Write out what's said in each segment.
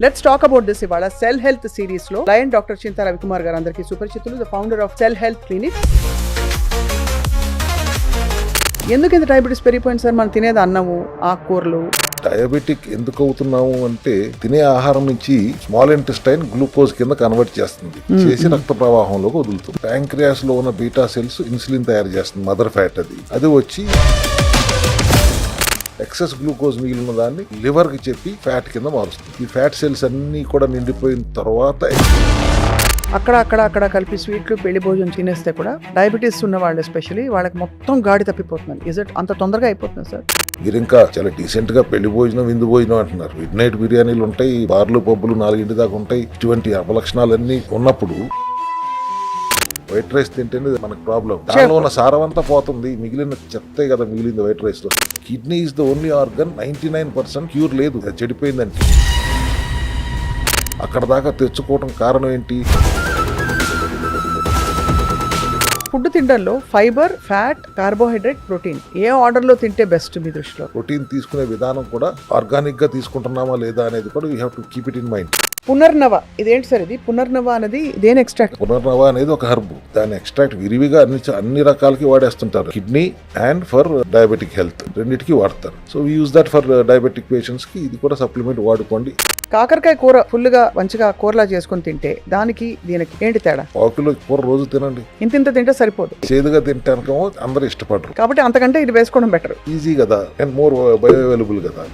Let's talk about this ఇవాళ cell health series లో lion doctor Chinta Ravikumar గారు అందరికీ సుపరిచితులు, the founder of cell health clinics. ఎందుకు ఇంత డయాబెటీస్ పెరిగిపోయింది సార్? మనం తినేది అన్నము, ఆకుకూరలు. డయాబెటిక్ ఎందుకు అవుతున్నాము అంటే తినే ఆహారం నుంచి స్మాల్ ఇంటెస్టైన్ గ్లూకోజ్ కింద కన్వర్ట్ చేస్తుంది, చేసి రక్త ప్రవాహంలోకి వదులుతుంది. ప్యాంక్రియాస్ లో ఉన్న బీటా సెల్స్ ఇన్సులిన్ తయారు చేస్తుంది, మదర్ ఫ్యాట్. అది వచ్చి ఎక్సెస్ గ్లూకోజ్ మిగిలిన దాన్ని లివర్ కి చెప్పి ఫ్యాట్ కింద మారుస్తుంది. ఈ ఫ్యాట్ సెల్స్ అన్ని కూడా నిండిపోయిన తర్వాత అక్కడ కలిపి స్వీట్లు, పెళ్లి భోజనం తినేస్తే కూడా డయాబెటీస్ ఉన్న వాళ్ళు ఎస్పెషల్లీ వాళ్ళకి మొత్తం గాడి తప్పిపోతున్నారు. ఇజ్ ఇట్ అంత తొందరగా అయిపోతుంది సార్? మీరు ఇంకా చాలా డీసెంట్ గా పెళ్లి భోజనం, విందు భోజనం అంటున్నారు. మిడ్ నైట్ బిర్యానీలు ఉంటాయి, బార్లు పబ్బులు 4 దాకా ఉంటాయి. ఇటువంటి అపలక్షణాలన్నీ ఉన్నప్పుడు వైట్ రైస్ తింటేనే మనకు ప్రాబ్లం. దానిలో ఉన్న సారం అంతా పోతుంది, మిగిలిన చెత్తే కదా మిగిలింది వైట్ రైస్ లో. Kidney is the only organ 99% cure లేదు, అది చెడిపోయిందంటే. అక్కడ దాకా తెచ్చుకోవడం కారణం ఏంటి? ఫుడ్ తినడంలో ఫైబర్, ఫ్యాట్, కార్బోహైడ్రేట్, ప్రోటీన్ ఏ ఆర్డర్ లో తింటే బెస్ట్ మీ దృష్టిలో? ప్రోటీన్ తీసుకునే విధానం కూడా ఆర్గానిక్ గా తీసుకుంటున్నామా లేదా అనేది కూడా we have to keep it in mind. Punarnava, ఇదేంటి సార్ ఇది? పునర్నవ అనేది దేని ఎక్స్ట్రాక్ట్? పునర్నవ అనేది ఒక హెర్బ్. దాని ఎక్స్ట్రాక్ట్ విరివిగా అన్ని రకాలకి వాడేస్తుంటారు. Kidney and for diabetic health రెండింటికి వాడతారు. So we use that for diabetic patients కి. ఇది కూడా సప్లిమెంట్ వాడుకోండి. కాకరకాయ కూర ఫుల్ గా మంచిగా కూరలా చేసుకుని తింటే దానికి దీనికి ఏంటి తేడా? 1 కిలో కూర రోజు తినండి. ఇంత తింటే సరిపోదు, చేదుగా తింటానికేమో అందరూ ఇష్టపడరు. కాబట్టి అంతకంటే ఇది వేసుకోవడం బెటర్. ఈజీ కదా అండ్ మోర్ బయో అవైలబుల్ కదా.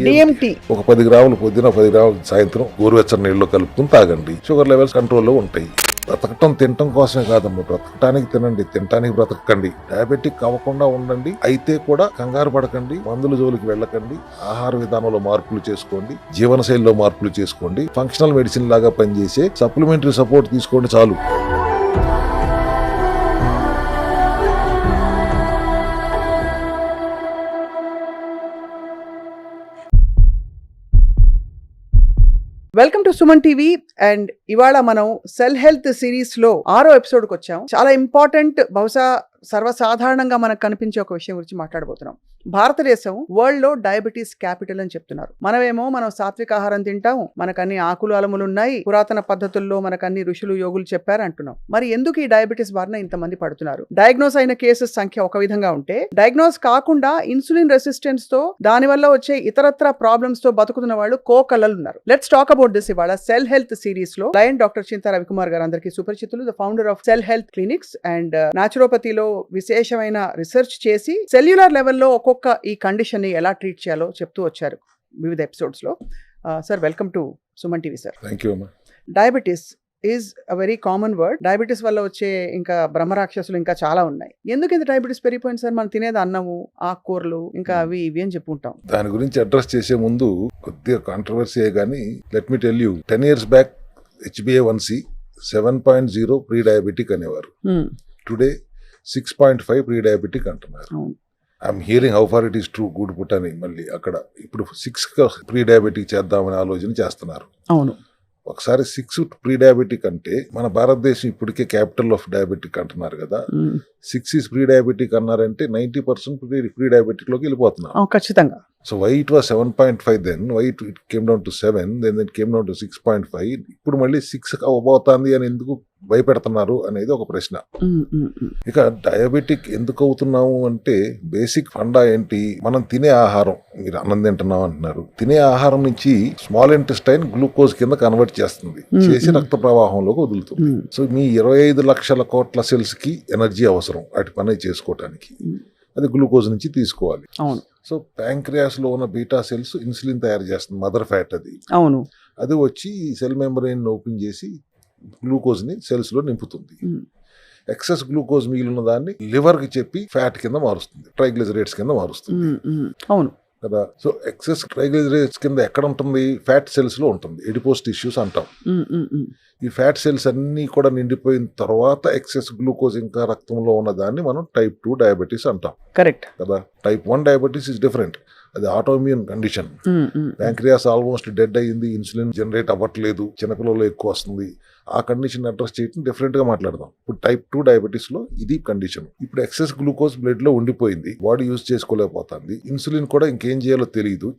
డిఎంటి ఒక 10 గ్రాములు పొద్దున, 10 గ్రాములు సాయంత్రం గోరువెచ్చని నీళ్ళలో కలుపుకుని తాగండి. షుగర్ లెవెల్స్ కంట్రోల్లో ఉంటాయి. బ్రతకటం తినటం కోసమే కాదమ్మా, బ్రతకటానికి తినండి, తినటానికి బ్రతకండి. డయాబెటిక్ అవ్వకుండా ఉండండి. అయితే కూడా కంగారు పడకండి, మందుల జోలికి వెళ్ళకండి. ఆహార విధానంలో మార్పులు చేసుకోండి, జీవనశైలిలో మార్పులు చేసుకోండి. ఫంక్షనల్ మెడిసిన్ లాగా పనిచేసే సప్లిమెంటరీ సపోర్ట్ తీసుకోండి చాలు. Welcome to Suman TV. And ఇవాళ మనం సెల్ హెల్త్ సిరీస్ లో 6వ ఎపిసోడ్కి వచ్చాం. చాలా ఇంపార్టెంట్, బహుశా సర్వసాధారణంగా మనకు కనిపించే ఒక విషయం గురించి మాట్లాడబోతున్నాం. భారతదేశం వరల్డ్ లో డయాబెటీస్ క్యాపిటల్ అని చెప్తున్నారు. మనం సాత్విక ఆహారం తింటాం, మనకు అన్ని ఆకులు అలములు ఉన్నాయి, పురాతన పద్ధతుల్లో మనకు అన్ని ఋషులు యోగులు చెప్పారు అంటున్నాం. మరి ఎందుకు ఈ డయాబెటీస్ బారిన ఇంతమంది పడుతున్నారు? డయాగ్నోస్ అయిన కేసెస్ సంఖ్య ఒక విధంగా ఉంటే, డయాగ్నోస్ కాకుండా ఇన్సులిన్ రెసిస్టెన్స్ తో, దాని వల్ల వచ్చే ఇతరత్ర ప్రాబ్లమ్స్ తో బతుకుతున్న వాళ్ళు కోకల్లలు ఉన్నారు. లెట్స్ టాక్ అబౌట్ దిస్ ఇవాళ సెల్ హెల్త్ సిరీస్ లో లయన్ డాక్టర్ చింతా రవికుమార్ గారు అందరికీ సుపరిచితులు, the founder of cell health clinics and న్యాచురోపతిలో విశేషమైన రీసెర్చ్ చేసి సెల్యులర్ లెవెల్లో ఒక్కొక్క ఈ కండిషన్ ని ఎలా ట్రీట్ చేయాలో చెప్తూ వచ్చారు వివిధ ఎపిసోడ్స్ లో. Sir, welcome to Suman TV sir. Thank you అమ్మా. Diabetes is a very common word. Diabetes వల్ల వచ్చే ఇంకా బ్రహ్మరాక్షసులు ఇంకా చాలా ఉన్నాయి. ఎందుకు ఇంత డయాబెటీస్ పెరిగిపోయింది సార్? మనం తినేది అన్నము, ఆకుకూరలు, ఇంకా అవి ఇవి అని చెప్పుకుంటాం. దాని గురించి అడ్రస్ చేసే ముందు కొద్దిగా కాంట్రవర్సీ కానీ let me tell you, 10 years back HbA1c 7.0 pre diabetic అనేవారు. టుడే 6.5 ప్రీ డయాబెటిక్ అంటున్నారు. I'm hearing how far it is true, good put అని. మళ్ళీ అక్కడ ఇప్పుడు 6 ప్రీ డయాబెటిక్ చేద్దామని ఆలోచన చేస్తున్నారు. అవును, ఒకసారి 6 ప్రీ డయాబెటిక్ అంటే మన భారతదేశం ఇప్పటికే క్యాపిటల్ ఆఫ్ డయాబెటిక్ అంటున్నారు కదా. 6 is ప్రీ డయాబెటిక్ అన్నారంటే 90% ప్రీ డయాబెటిక్ లోకి వెళ్ళిపోతున్నారు. ఖచ్చితంగా. So why it was 7.5 then, why it came down to 7, then it came down to 6.5, ఇప్పుడు మళ్ళీ 6 అవబోతుంది అని ఎందుకు భయపెడుతున్నారు అనేది ఒక ప్రశ్న. ఇక డయాబెటిక్ ఎందుకు అవుతున్నాము అంటే బేసిక్ ఫండా ఏంటి? మనం తినే ఆహారం, మీరు అన్నం తింటున్నాం అంటున్నారు, తినే ఆహారం నుంచి స్మాల్ ఇంటెస్టైన్ గ్లూకోజ్ కింద కన్వర్ట్ చేస్తుంది, చేసి రక్త ప్రవాహంలోకి వదులుతుంది. సో మీ 25 లక్షల కోట్ల సెల్స్ కి ఎనర్జీ అవసరం వాటి పని చేసుకోవటానికి. అది గ్లూకోజ్ నుంచి తీసుకోవాలి. అవును. సో ప్యాంక్రియాస్ లో ఉన్న బీటా సెల్స్ ఇన్సులిన్ తయారు చేస్తుంది, మదర్ ఫ్యాట్. అవును. అది వచ్చి సెల్ మెంబ్రెయిన్ ఓపెన్ చేసి గ్లూకోజ్ ని సెల్స్ లో నింపుతుంది. ఎక్సెస్ గ్లూకోజ్ మిగిలిన దాన్ని లివర్ కి చెప్పి ఫ్యాట్ కింద మారుస్తుంది, ట్రైగ్లిజరైడ్స్ కింద మారుస్తుంది. అవును కదా. సో ఎక్సెస్ ట్రైగ్లిజరైడ్స్ కింద ఎక్కడ ఉంటుంది? ఫ్యాట్ సెల్స్ లో ఉంటుంది, ఎడిపోస్ టిష్యూస్ అంటాం. ఈ ఫ్యాట్ సెల్స్ అన్ని కూడా నిండిపోయిన తర్వాత ఎక్సెస్ గ్లూకోజ్ ఇంకా రక్తంలో ఉన్న దాన్ని మనం టైప్ 2 డయాబెటీస్ అంటాం. కరెక్ట్ కదా. టైప్ 1 డయాబెటీస్ ఇస్ డిఫరెంట్, అది autoimmune condition. Pancreas almost dead అయ్యింది, ఇన్సులిన్ జనరేట్ అవ్వట్లేదు, చిన్నపిల్లలు ఎక్కువ వస్తుంది, ఆ కండిషన్ అడ్రస్ చేయడం డిఫరెంట్ గా మాట్లాడదాం. ఇప్పుడు టైప్ 2 డయాబెటీస్ లో ఇది కండిషన్. ఇప్పుడు ఎక్సెస్ గ్లూకోజ్ బ్లడ్ లో ఉండిపోయింది, బాడీ యూజ్ చేసుకోలేకపోతుంది, ఇన్సులిన్ కూడా ఇంకేం చేయాలో తెలియదు,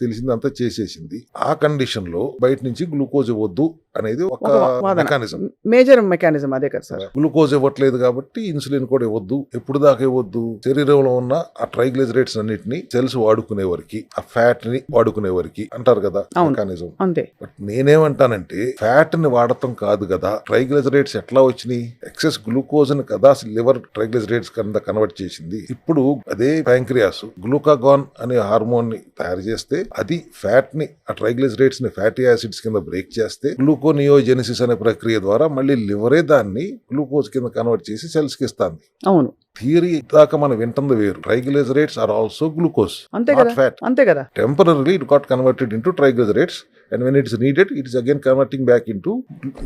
తెలిసిందంతా చేసేసింది. ఆ కండిషన్ లో బయట నుంచి గ్లూకోజ్ ఇవ్వద్దు అనేది ఒక మెకానిజం, మేజర్ మెకానిజం అదే కదా సార్. గ్లూకోజ్ ఇవ్వట్లేదు కాబట్టి ఇన్సులిన్ కూడా ఇవ్వద్దు. ఎప్పుడు దాకా ఇవ్వద్దు? శరీరంలో ఉన్న ఆ ట్రైగ్లిజరైడ్స్ అన్నిటిని సెల్స్ వాడుకునే వరకు, ఆ ఫ్యాట్ ని వాడుకునే వరకు అంటారు కదా మెకానిజం. అంతే. బట్ నేనేమంటానంటే ఫ్యాట్ ని వాడటం కాదు కదా, ట్రైగ్లిజరైడ్స్ ఎట్లా వచ్చినాయి? ఎక్సెస్ గ్లూకోజ్ ని కదా లివర్ ట్రైగ్లిజరైడ్స్ కింద కన్వర్ట్ చేసింది. ఇప్పుడు అదే ప్యాంక్రియాస్ గ్లూకాగాన్ అనే హార్మోన్ ని తయారు చేస్తే అది ఫ్యాట్ ని, ఆ ట్రైగ్లిజరైడ్స్ ని ఫ్యాటీ యాసిడ్స్ కింద బ్రేక్ చేస్తే గ్లూకోనియోజెనిసిస్ అనే ప్రక్రియ ద్వారా మళ్ళీ లివరే దాన్ని గ్లూకోజ్ కింద కన్వర్ట్ చేసి సెల్స్ కి ఇస్తుంది. అవును. థియరీ దాకా మనం వింటుంది వేరు. Triglycerides are also glucose, not fat. అంతే కదా. Temporarily it got converted into triglycerides, and when it is needed it is again converting back into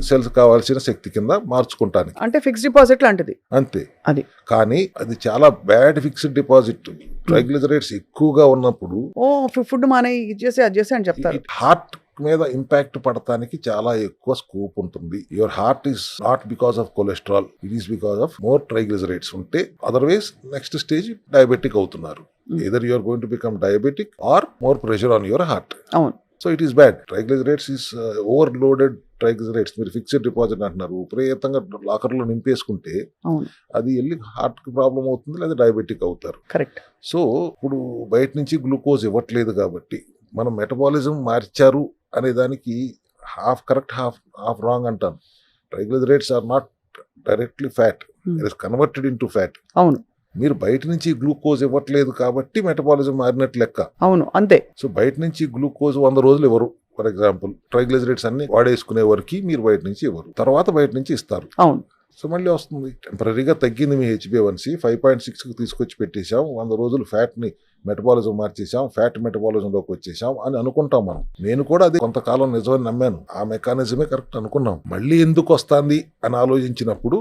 cells కావాల్సిన శక్తి కింద మార్చుకుంటానికి. అంటే ఫిక్స్డ్ డిపాజిట్ లాంటిది. అంతే. అది కానీ అది చాలా బ్యాడ్ ఫిక్స్డ్ డిపాజిట్. ట్రైగ్లిజరైడ్స్ ఎక్కువగా ఉన్నప్పుడు ఫుడ్ మానే ఇది చేసి అది చేసి అని చెప్తారు. హార్ట్ మీద ఇంపాక్ట్ పడటానికి చాలా ఎక్కువ స్కోప్ ఉంటుంది. Your heart is not because of cholesterol, it is because of more triglycerides ఉంటే. అదర్వైజ్ నెక్స్ట్ స్టేజ్ డయాబెటిక్ అవుతున్నారు. Either you are going to become diabetic or more pressure on your heart. అవును. So it is bad. Triglycerides is overloaded triglycerides. మీరు fixed deposit అంటున్నారు, విపరీతంగా లాకర్లో నింపేసుకుంటే అది వెళ్ళి heart కి ప్రాబ్లం అవుతుంది, లేదా డయాబెటిక్ అవుతారు. కరెక్ట్. సో ఇప్పుడు బయట నుంచి గ్లూకోజ్ ఇవ్వట్లేదు కాబట్టి మనం మెటబాలిజం మార్చారు అనే దానికి హాఫ్ కరెక్ట్, హాఫ్ రాంగ్ అంటాను. Triglycerides are not directly fat, it is converted into fat. అవును. మీరు బయట నుంచి గ్లూకోజ్ ఇవ్వట్లేదు కాబట్టి మెటబాలిజం మారినట్లు లెక్క. అవును, అంతే. సో బయట నుంచి గ్లూకోజ్ 100 రోజులు ఇవ్వరు. ఫర్ ఎగ్జాంపుల్ ట్రైగ్లిజరైడ్స్ అన్ని వాడేసుకునే వరకు మీరు బయట నుంచి ఇవ్వరు, తర్వాత బయట నుంచి ఇస్తారు. అవును. సో మళ్ళీ వస్తుంది. టెంపరీగా తగ్గింది మీ HbA1c, 5.6కి తీసుకొచ్చి పెట్టేశాం, 100 రోజులు ఫ్యాట్ ని మెటబాలిజం మార్చేసాం, ఫ్యాట్ మెటబాలిజంలోకి వచ్చేసాం అని అనుకుంటాం మనం. నేను కూడా అది కొంతకాలం నిజమని నమ్మాను, ఆ మెకానిజమే కరెక్ట్ అనుకున్నాం. మళ్ళీ ఎందుకు వస్తుంది అని ఆలోచించినప్పుడు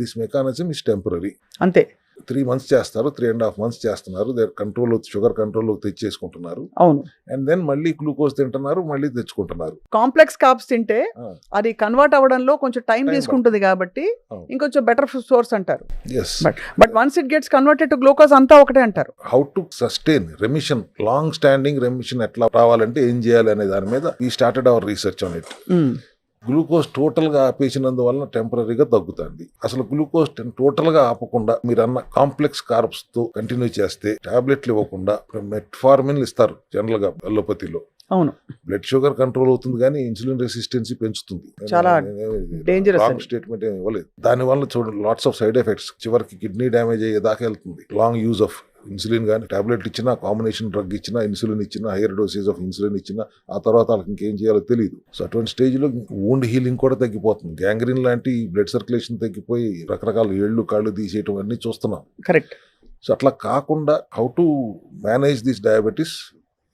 దిస్ మెకానిజం ఇస్ టెంపరీ. అంతే. 3 months చేస్తారు, 3.5 months చేస్తున్నారు, కంట్రోల్, షుగర్ కంట్రోల్లోకి తెచ్చేసుకుంటున్నారు. అవును. అండ్ దెన్ మళ్ళీ గ్లూకోజ్ తింటున్నారు, మళ్ళీ తెచ్చుకుంటున్నారు. కాంప్లెక్స్ కార్బ్స్ తింటే అది కన్వర్ట్ అవ్వడంలో కొంచెం టైం తీసుకుంటుంది కాబట్టి ఇంకొంచెం బెటర్ సోర్స్ అంటారు. But once it gets converted to glucose అంతా ఒకటే అంటారు. How to sustain remission, long standing remission ఎట్లా రావాలంటే ఏం చేయాలి అనే దాని మీద we started our research on it. Glucose total గా ఆపేసినందువల్ల టెంపరీగా తగ్గుతుంది. అసలు గ్లూకోజ్ టోటల్ గా ఆపకుండా మీరు అన్న కాంప్లెక్స్ కార్బ్స్ తో కంటిన్యూ చేస్తే, టాబ్లెట్లు ఇవ్వకుండా మెట్ఫార్మిన్ ఇస్తారు జనరల్ గా అలోపతిలో. అవును. బ్లడ్ షుగర్ కంట్రోల్ అవుతుంది కానీ ఇన్సులిన్ రెసిస్టెన్సీ పెంచుతుంది. చాలా డేంజరస్ స్టేట్మెంట్ ఏమి ఇవ్వలేదు. దాని వల్ల చూడండి లాట్స్ ఆఫ్ సైడ్ ఎఫెక్ట్స్, చివరికి కిడ్నీ డ్యామేజ్ అయ్యేదాకా వెళ్తుంది. లాంగ్ యూజ్ ఆఫ్ ఇన్సులిన్ కానీ, టాబ్లెట్లు ఇచ్చినా, కాంబినేషన్ డ్రగ్ ఇచ్చినా, ఇన్సులిన్ ఇచ్చినా, హైయర్ డోసేజ్ ఆఫ్ ఇన్సులిన్ ఇచ్చినా, ఆ తర్వాత వాళ్ళకి ఇంకేం చేయాలో తెలియదు. సో అటువంటి స్టేజ్ లో వూండ్ హీలింగ్ కూడా తగ్గిపోతుంది. గ్యాంగ్రీన్ లాంటి బ్లడ్ సర్క్యులేషన్ తగ్గిపోయి రకరకాల ఏళ్ళు కాళ్ళు తీసేయటం అన్ని చూస్తున్నాం. కరెక్ట్. సో అట్లా కాకుండా how to manage this diabetes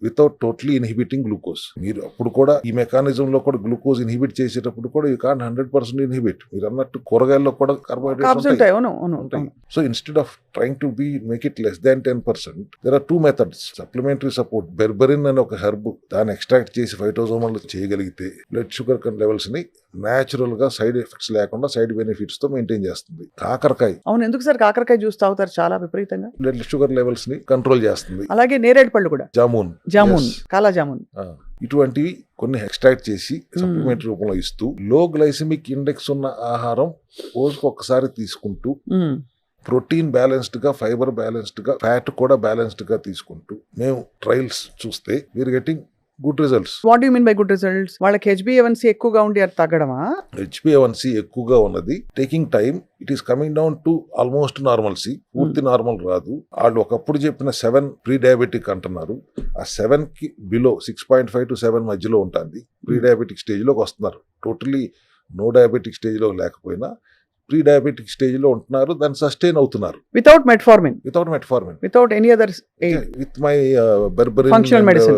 without totally inhibiting glucose. మీరు అప్పుడు కూడా ఈ మెకానిజం లో కూడా గ్లూకోజ్ ఇన్హిబిట్ చేసేటప్పుడు కూడా యూ కాంట్ 100% ఇన్హిబిట్. మీరు అన్నట్టు కూరగాయల్లో కూడా కార్బోహైడ్రేట్స్ ఉంటాయి. So instead of trying to make it less than 10%, there are 2 methods. Supplementary support, berberine అనే ఒక హెర్బ్, దాన్ని ఎక్స్ట్రాక్ట్ చేసి ఫైటోజోమల్ చేయగలిగితే బ్లడ్ షుగర్ లెవెల్స్ ని న్యాచురల్ గా సైడ్ ఎఫెక్ట్స్ లేకుండా సైడ్ బెనిఫిట్స్ తో మెయింటైన్ చేస్తుంది. కాకరకాయ. అవును, ఎందుకు సార్ కాకరకాయ జ్యూస్ తాగుతారు చాలా విపరీతంగా? బ్లడ్ షుగర్ లెవెల్స్ ని కంట్రోల్ చేస్తుంది. అలాగే నేరేడు పళ్ళు కూడా, జామున్, కాలా జామున్, ఇటువంటివి కొన్ని ఎక్స్ట్రాక్ట్ చేసి సప్లిమెంటరీ రూపంలో ఇస్తూ, లో గ్లైసెమిక్ ఇండెక్స్ ఉన్న ఆహారం రోజుకు ఒక్కసారి తీసుకుంటూ, ప్రోటీన్ బ్యాలెన్స్డ్ గా, ఫైబర్ బ్యాలెన్స్డ్ గా, ఫ్యాట్ కూడా బ్యాలెన్స్డ్ గా తీసుకుంటూ మేము ట్రయల్స్ చూస్తే we're getting good results. What do you mean by good results? వాళ్ళకి HbA1c ఎక్కువగా ఉండి అది తగ్గడమా? HbA1c ఎక్కువగా ఉన్నది taking time, it is coming down to almost normalcy. పూర్తి నార్మల్ రాదు. వాళ్ళు ఒకప్పుడు చెప్పిన 7 ప్రీ డయాబెటిక్ అంటున్నారు, ఆ 7 కి బిలో 6.5 to 7 మధ్యలో ఉంటుంది. ప్రీ డయాబెటిక్ స్టేజ్ లోకి వస్తున్నారు. టోటలీ నో డయాబెటిక్ స్టేజ్ లో లేకపోయినా ప్రీ డయాబెటిక్ స్టేజ్ లో ఉంటున్నారు, దాన్ని సస్టైన్ అవుతున్నారు. Without metformin, with any other with my berberine functional medicine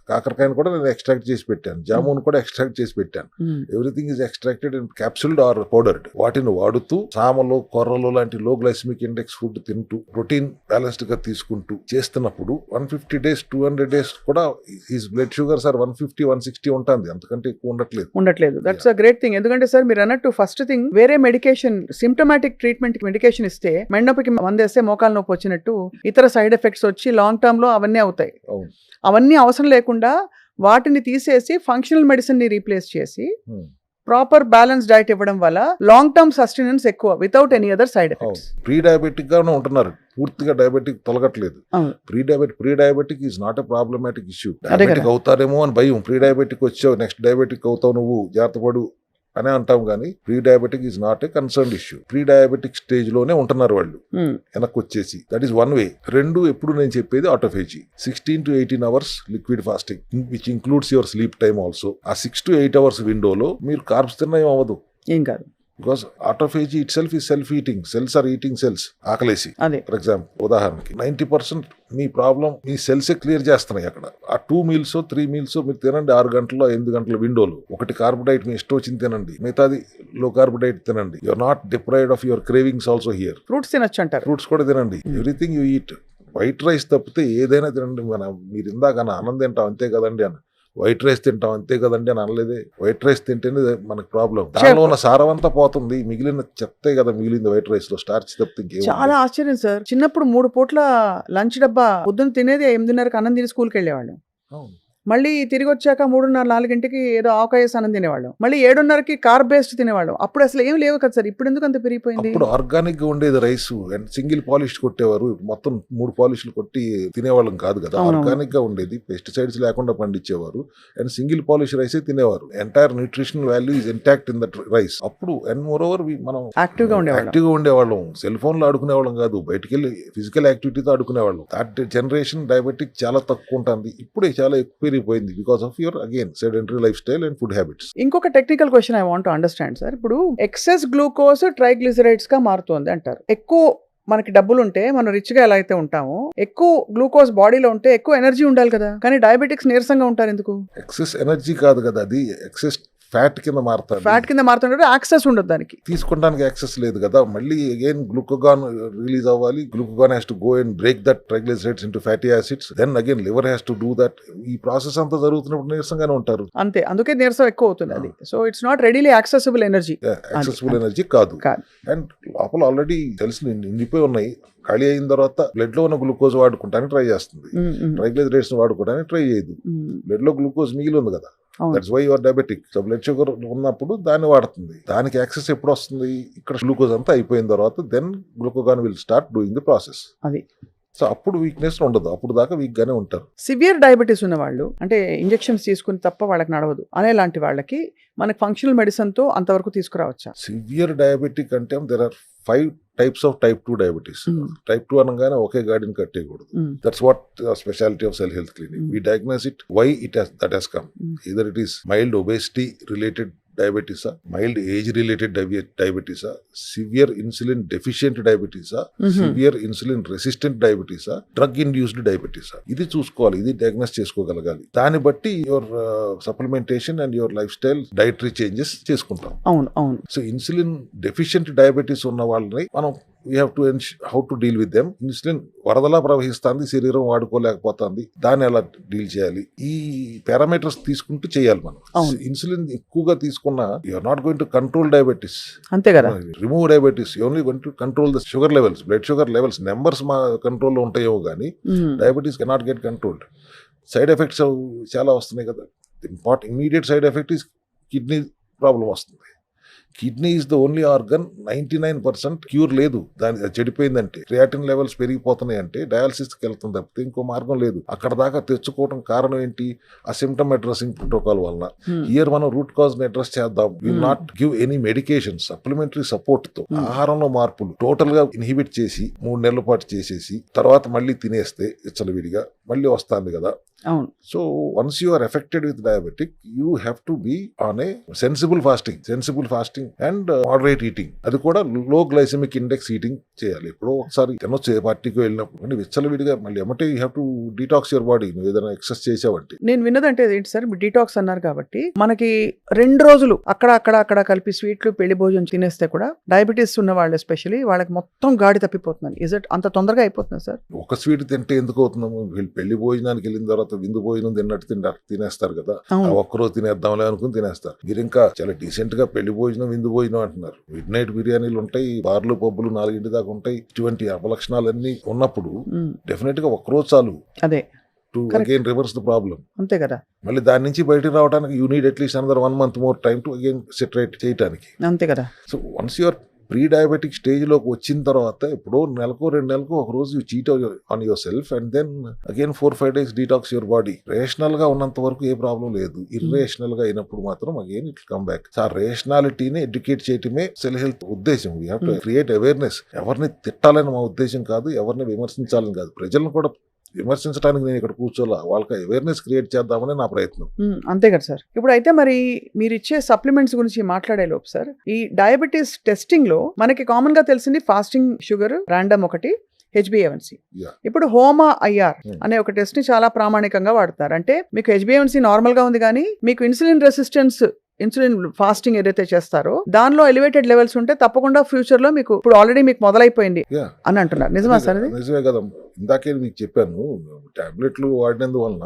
కాకరకాయను కూడా నేను ఎక్స్ట్రాక్ట్ చేసి పెట్టాను, జామున్ కూడా ఎక్స్ట్రాక్ట్ చేసి పెట్టాను. Everything is extracted in capsuled or powdered. వాటిని వాడుతూ సామలు, కొర్రలు లాంటి లో గ్లైసమిక్ ఇండెక్స్ ఫుడ్ తింటూ ప్రోటీన్ బ్యాలెన్స్డ్ గా తీసుకుంటూ చేస్తున్నప్పుడు 150 days 200 days కూడా హిస్ బ్లడ్ షుగర్స్ ఆర్ 150 160 ఉంటుంది, అంతకంటే ఎక్కువ ఉండట్లేదు. That's a great thing. ఎందుకంటే సార్ మీరు అన్నట్టు ఫస్ట్ థింగ్ వేరే మెడికేషన్ సిమ్టమాటిక్ ట్రీట్మెంట్ మెడికేషన్ ఇస్తే మెడనొప్పికి మందేస్తే మోకాలు నొప్పి వచ్చినట్టు ఇతర సైడ్ ఎఫెక్ట్స్ వచ్చి లాంగ్ టర్మ్ లో అవన్నీ అవుతాయి. అవును. అవన్నీ అవసరం లేకుండా వాటిని తీసేసి ఫంక్షనల్ మెడిసిన్ ని రీప్లేస్ చేసి ప్రాపర్ బ్యాలెన్స్ డైట్ ఇవ్వడం వల్ల లాంగ్ టర్మ్ సస్టెనెన్స్ ఎక్కువ without any other side effects. Pre diabetic గానే ఉంటున్నారు, పూర్తిగా డయాబెటిక్ తొలగట్లేదు. Pre diabetic is not a problematic issue. Diabetic అవుతారేమో అని భయం, ప్రీ డయాబెటిక్ వచ్చావు నెక్స్ట్ డయాబెటిక్ అవుతావు నువ్వు జాగ్రత్త పడు అని అంటాం, కానీ pre diabetic is not a concern issue. Pre diabetic stage లోనే ఉంటున్నారు వాళ్ళు వెనక్కి వచ్చేసి. That is one way. రెండు, ఎప్పుడు నేను చెప్పేది autophagy, 16 to 18 hours liquid fasting which includes your sleep time also. ఆ 6 to 8 hours విండోలో మీరు కార్బ్స్ తిన్నా ఏం అవ్వదు, ఏం కాదు. Because autophagy itself is self eating. Cells are eating cells. ఆకలేసి ఫర్ ఎగ్జాంపుల్ ఉదాహరణకి 90% మీ ప్రాబ్లం మీ సెల్సే క్లియర్ చేస్తున్నాయి అక్కడ. ఆ 2 meals 3 meals మీరు తినండి 6 గంటల్లో 8 గంటల విండోలో. ఒకటి కార్బోడైట్ మీ ఇష్టం వచ్చింది తినండి, మిగతాది లో కార్బోడైట్ తినండి. You're not deprived of your cravings also here. Fruits తినొచ్చు అంటారు, ఫ్రూట్స్ కూడా తినండి. Everything you eat. White rice తప్పితే ఏదైనా తినండి. మీరు ఇందాక ఆనందం తింటాం అంతే కదండి అని, వైట్ రైస్ తింటాం అంతే కదండి అని అనలేదే. వైట్ రైస్ తింటేనే మనకు ప్రాబ్లం. దానిలో ఉన్న సారం అంతా పోతుంది, మిగిలిన చెత్తే కదా మిగిలింది వైట్ రైస్ లో, స్టార్చ్ తప్పితే ఇంకేం. చాలా ఆశ్చర్యం సార్. చిన్నప్పుడు 3 పూట్ల లంచ్ డబ్బా పొద్దున్న తినేది 8:30కి అన్నం తిని స్కూల్కి వెళ్ళేవాళ్ళం. మళ్ళీ తిరిగి వచ్చాక 3:30 4 ఏదో ఆవకాయ అన్నం తినేవాళ్ళం. మళ్ళీ 7:30కి కార్బ్ బేస్డ్ తినేవాళ్ళం. అప్పుడు అసలు ఏం లేవు కదా సార్, ఇప్పుడు ఎందుకు అంత పెరిగిపోయింది? అప్పుడు ఆర్గానిక్ గా ఉండేది రైస్ అండ్ సింగిల్ పాలిష్ కొట్టేవారు, మొత్తం 3 పాలిష్లు కొట్టి తినేవాళ్ళం కాదు కదా. ఆర్గానిక్ గా ఉండేది, పెస్టిసైడ్స్ లేకుండా పండించేవారు అండ్ సింగిల్ పాలిష్ రైసే తినేవారు. Entire nutritional value is intact in that rice. అప్పుడు అండ్ మోర్ ఓవర్ మనం యాక్టివ్ గా ఉండేవాళ్ళం. సెల్ ఫోన్ లో ఆడుకునేవాళ్ళం కాదు, బయటికి వెళ్ళి ఫిజికల్ యాక్టివిటీతో ఆడుకునేవాళ్ళం. దట్ జనరేషన్ డయాబెటిక్ చాలా తక్కువ ఉంటుంది. ఇప్పుడే చాలా ఎక్కువ పోయింది because of your again sedentary life style and food habits. ఇంకొక technical question I want to understand sir. ఇప్పుడు ఎక్సెస్ గ్లూకోజ్ ట్రైగ్లిసరైడ్స్ గా మారుతోంది అంటారు. ఎక్కువ మనకి డబ్బులు ఉంటే మనం రిచ్ గా ఎలా అయితే ఉంటామో, ఎక్కువ గ్లూకోజ్ బాడీలో ఉంటే ఎక్కువ ఎనర్జీ ఉండాలి కదా, కానీ డయాబెటిక్స్ నీరసంగా ఉంటారు ఎందుకు? ఎక్సెస్ ఎనర్జీ కాదు కదా, అది ఎక్సెస్ ఫ్యాట్ కింద మారుతారు. ఫ్యాట్ కింద మారుతుంటే యాక్సెస్ ఉండదు, దానికి తీసుకోవడానికి యాక్సెస్ లేదు కదా. మళ్ళీ అగైన్ గ్లూకోగాన్ రిలీజ్ అవ్వాలి. Glucagon has to go and break that triglycerides into fatty acids. Then again liver has to do that. ఈ ప్రాసెస్ అంతా జరుగుతున్నప్పుడు నీరసంగానే ఉంటారు అంతే. అందుకే నీరసం ఎక్కువ అవుతుంది అది. So it's not readily accessible energy. Accessible energy కాదు. అండ్ లోపల ఆల్రెడీ సెల్స్ నిండిపోయి ఉన్నాయి. ఖాళీ అయిన తర్వాత బ్లడ్ లో ఉన్న గ్లూకోజ్ వాడుకుంటానికి ట్రై చేస్తుంది, ట్రైగ్లిసరైడ్స్ వాడుకోవడానికి ట్రై చేయదు. బ్లడ్ లో గ్లూకోజ్ మిగిలి ఉంది కదా, that's why your diabetic. So blood sugar ఉన్నప్పుడు దాన్ని వాడుతుంది. దానికి యాక్సెస్ ఎప్పుడు వస్తుంది? ఇక్కడ గ్లూకోజ్ అంతా అయిపోయిన తర్వాత then glucagon will start doing the process. అది సో అప్పుడు వీక్నెస్ ఉండదు, అప్పుడు దాకా వీక్ గానే ఉంటారు. సివియర్ డయాబెటీస్ ఉన్న వాళ్ళు, అంటే ఇంజెక్షన్స్ తీసుకుని తప్ప వాళ్ళకి నడవదు అనే లాంటి వాళ్ళకి మనకి ఫంక్షనల్ మెడిసిన్ తో అంతవరకు తీసుకురావచ్చా? సివియర్ డయాబెటిక్ అంటే there are 5 types of type 2 diabetes. Type 2 అనగానే ఒకే గాడిని కట్టేయకూడదు. That's what the specialty of Cell Health Clinic. We diagnose it why that has come. Either it is mild obesity related diabetes, mild age related diabetes, severe insulin deficient diabetes, severe insulin resistant diabetes, drug induced diabetes. ఇది చూసుకోవాలి, ఇది diagnose చేసుకోగలగాలి. దాన్ని బట్టి your supplementation and your life style dietary changes చేసుకుంటాం. అవును. So insulin deficient diabetes ఉన్న వాళ్ళని మనం we have to how to deal with them. Insulin వరదలా ప్రవహిస్తుంది, శరీరం వాడుకోలేకపోతుంది, దాన్ని ఎలా డీల్ చేయాలి, ఈ పారామీటర్స్ తీసుకుంటూ చేయాలి మనం. ఇన్సులిన్ ఎక్కువగా తీసుకున్నా you are not going to control diabetes, అంతే కదా. Remove diabetes, you only going to control the sugar levels. Blood sugar levels numbers మా కంట్రోల్లో ఉంటాయో కానీ diabetes cannot get controlled. Side effects చాలా వస్తున్నాయి కదా. Immediate side effect is kidney problem వస్తుంది. Kidney is the only organ 99% cure లేదు. దాని చెడిపోయిందంటే, క్రియాటిన్ లెవెల్స్ పెరిగిపోతున్నాయి అంటే డయాలసిస్కి వెళ్తుంది తప్పితే ఇంకో మార్గం లేదు. అక్కడ దాకా తెచ్చుకోవడం కారణం ఏంటి? ఆ సిమ్టమ్ అడ్రసింగ్ ప్రోటోకాల్ వలన. హియర్ మనం రూట్ కాజ్ ని అడ్రస్ చేద్దాం. Will not give any medication, supplementary support తో ఆహారంలో మార్పులు టోటల్ గా ఇన్హిబిట్ చేసి 3 నెలల పాటు చేసేసి తర్వాత మళ్ళీ తినేస్తే ఇచ్చలవిడిగా మళ్ళీ వస్తుంది కదా. అవును. So once you are affected with diabetic you have to be on a sensible fasting and moderate eating. అది కూడా లో గ్లైసెమిక్ ఇండెక్స్ ఈటింగ్ చేయాలి. ఎప్పుడో ఒకసారి తినొచ్చు ఏ పార్టీకి వెళ్ళినప్పుడు, కానీ విచ్చలవిడిగా మళ్ళీ ఏమంటే you have to detox your body. నువ్వు ఏదైనా ఎక్సర్సైజ్ చేసావంటే. నేను విన్నదంటే ఏంటి సార్, డీటాక్స్ అన్నారు కాబట్టి మనకి 2 రోజులు అక్కడ కలిపి స్వీట్లు పెళ్లి భోజనం తినేస్తే కూడా డయాబెటీస్ ఉన్న వాళ్ళు ఎస్పెషల్లీ వాళ్ళకి మొత్తం గాడి తప్పిపోతుంది. ఇజ్ ఇట్ అంత తొందరగా అయిపోతుంది సార్? ఒక స్వీట్ తింటే ఎందుకు అవుతున్నాము? వీళ్ళు పెళ్లి భోజనానికి వెళ్ళిన తర్వాత విందు భోజనం తిన్నట్టు తినేస్తారు కదా. ఒక్కరోజు తినేద్దాంలే అనుకుని తినేస్తారు. మీరు ఇంకా చాలా డీసెంట్ గా పెళ్లి భోజనం విందు భోజనం అంటున్నారు. మిడ్ నైట్ బిర్యానీలు ఉంటాయి, బార్లు పబ్బులు 4 దాకా ఉంటాయి. ఇటువంటి అపలక్షణాలన్నీ ఉన్నప్పుడు డెఫినెట్ గా ఒక్కరోజు చాలు. అదే to again reverse the problem. అంతే కదా. మళ్ళీ దాని నుంచి బయటకు రావడానికి you need at least another 1 month more time to again saturate చేయడానికి. అంతే కదా. So once your pre diabetic stage లోకి వచ్చిన తర్వాత ఎప్పుడో 1-2 నెలలకు ఒక రోజు you cheat on yourself and then again 4-5 days detox your body. Rational గా ఉన్నంత వరకు ఏ ప్రాబ్లం లేదు. ఇర్రేషనల్ గా అయినప్పుడు మాత్రం అగైన్ ఇట్ కమ్ బ్యాక్. ఆ రేషనాలిటీని ఎడ్యుకేట్ చేయటమే సెల్ హెల్త్ ఉద్దేశం. We have to create awareness. ఎవరిని తిట్టాలని మా ఉద్దేశం కాదు, ఎవరిని విమర్శించాలని కాదు. ప్రజలను కూడా విమర్శించడానికి నేను ఇక్కడ కూర్చోలా, వాళ్ళకి అవేర్నెస్ క్రియేట్ చేద్దామని నా ప్రయత్నం. అంతే కదా సార్. ఇప్పుడు అయితే మరి మీరు ఇచ్చే సప్లిమెంట్స్ గురించి మాట్లాడే లోపు సార్, ఈ డయాబెటీస్ టెస్టింగ్ లో మనకి కామన్ గా తెలిసింది ఫాస్టింగ్ షుగర్, ర్యాండమ్ ఒకటి, HbA1c. ఇప్పుడు హోమా IR అనే ఒక టెస్ట్ ని చాలా ప్రామాణికంగా వాడతారు. అంటే మీకు HbA1c నార్మల్ గా ఉంది కానీ మీకు ఇన్సులిన్ ఫాస్టింగ్ ఏదైతే చేస్తారో దానిలో ఎలివేటెడ్ లెవెల్స్ ఉంటే తప్పకుండా ఫ్యూచర్ లో మీకు ఇప్పుడు ఆల్రెడీ మీకు మొదలైపోయింది అని అంటున్నారు. నిజమా సార్? నిజమే కదా. ఇందాకే మీకు చెప్పాను, టాబ్లెట్లు వాడినందువలన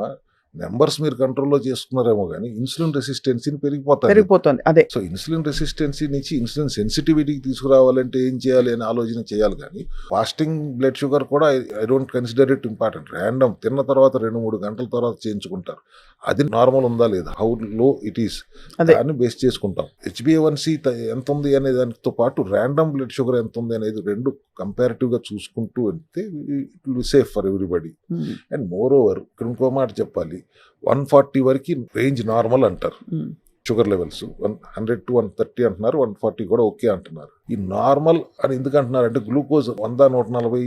నెంబర్స్ మీరు కంట్రోల్లో చేసుకున్నారేమో కానీ ఇన్సులిన్ రెసిస్టెన్సీని పెరిగిపోతుంది. అదే. సో ఇన్సులిన్ రెసిస్టెన్సీ నుంచి ఇన్సులిన్ సెన్సిటివిటీకి తీసుకురావాలంటే ఏం చేయాలి అని ఆలోచన చేయాలి. కానీ ఫాస్టింగ్ బ్లడ్ షుగర్ కూడా I don't consider it important. Random తిన్న తర్వాత 2-3 గంటల తర్వాత చేయించుకుంటారు. అది నార్మల్ ఉందా లేదా, హౌ లో ఇట్ ఈస్, దాన్ని బేస్ చేసుకుంటాం. HbA1c ఎంత ఉంది అనే దానితో పాటు ర్యాండమ్ బ్లడ్ షుగర్ ఎంత ఉంది అనేది 2 కంపారిటివ్ గా చూసుకుంటూ వెళ్తే it will be safe for everybody. And more over ఇక్కడ ఇంకో మాట చెప్పాలి, 140 వరకు రేంజ్ నార్మల్ అంటారు షుగర్ లెవెల్స్. 100 to 130 అంటున్నారు, 140 కూడా ఓకే అంటున్నారు. ఈ నార్మల్ అని ఎందుకు అంటున్నారు అంటే గ్లూకోజ్ 100-140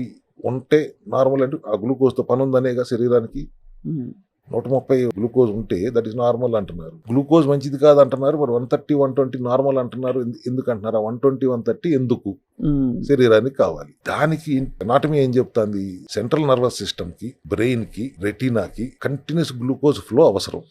ఉంటే నార్మల్ అంటే ఆ గ్లూకోజ్తో పని ఉందనేగా శరీరానికి. 130 గ్లూకోజ్ ఉంటే దట్ ఈస్ నార్మల్ అంటున్నారు. గ్లూకోజ్ మంచిది కాదు అంటున్నారు, మరి 130-120 నార్మల్ అంటున్నారు. ఎందుకు అంటున్నారు? 120-130 ఎందుకు? శరీరానికి కావాలి. దానికి అనాటమీ ఏం చెప్తాంది? సెంట్రల్ నర్వస్ సిస్టమ్ కి, బ్రెయిన్ కి, రెటీనాకి కంటిన్యూస్ గ్లూకోజ్ ఫ్లో అవసరం.